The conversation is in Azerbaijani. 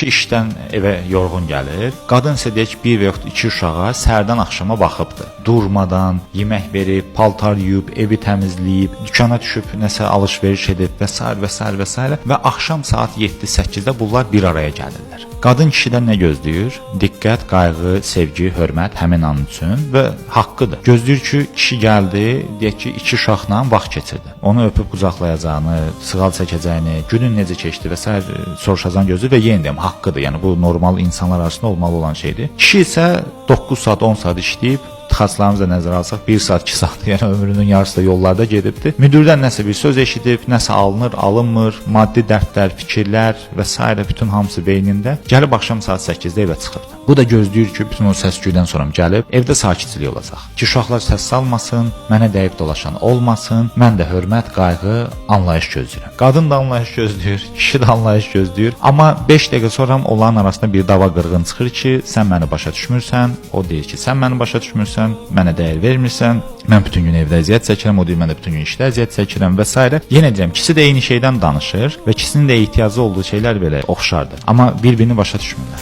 Kişi işdən evə yorğun gəlir. Qadın isə deyək 1 və yaxud 2 uşağa səhərdən axşama baxıbdı. Durmadan yemək verib, paltar yuyub, evi təmizləyib, dükana düşüb nəsə alış-veriş edib və s. və axşam saat 7-8-də bunlar bir araya gəlirlər. Qadın kişidən nə gözləyir? Diqqət, qayğı, sevgi, hörmət həmin an üçün və haqqıdır. Gözləyir ki, kişi gəldi, deyək ki, 2 uşaqla vaxt keçirdi. Onu öpüb qucaqlayacağını, sığal çəkəcəyini, günün necə keçdi və s. soruşacağını gözləyir və yenə deyim, haqqıdır. Yəni bu normal insanlar arasında olmalı olan şeydir. Kişi isə 9 saat, 10 saat işləyib, tıxaclarımızı da nəzərə alsaq 1 saat, 2 saat, yəni ömrünün yarısı da yollarda gedibdi. Müdürdən nəsə bir söz eşidib, nəsə alınır, alınmır, maddi dərdlər, fikirlər və s. bütün hamısı beynində. Gəlib axşam saat 8-də evə çıxırdı. Bu da gözləyir ki, bütün o səs-küydən sonra gəlib evdə sakitçilik olacaq. Ki uşaqlar səs salmasın, mənə dəyib dolaşan olmasın. Mən də hörmət, qayğı, anlayış gözləyirəm. Qadın da anlayış gözləyir, kişi də anlayış gözləyir. Amma 5 dəqiqə sonra onların arasında bir dava qırğın çıxır ki, sən məni başa düşmürsən, o deyir ki, sən məni başa düşmürsən, mənə dəyər vermirsən, mən bütün gün evdə əziyyət çəkirəm, o deyir mən də bütün gün işdə əziyyət çəkirəm və s. Yenə deyirəm, ikisi də eyni şeydən danışır və ikisinin də ehtiyacı olduğu şeylər belə oxşardır. Amma bir-birini başa düşmürlər.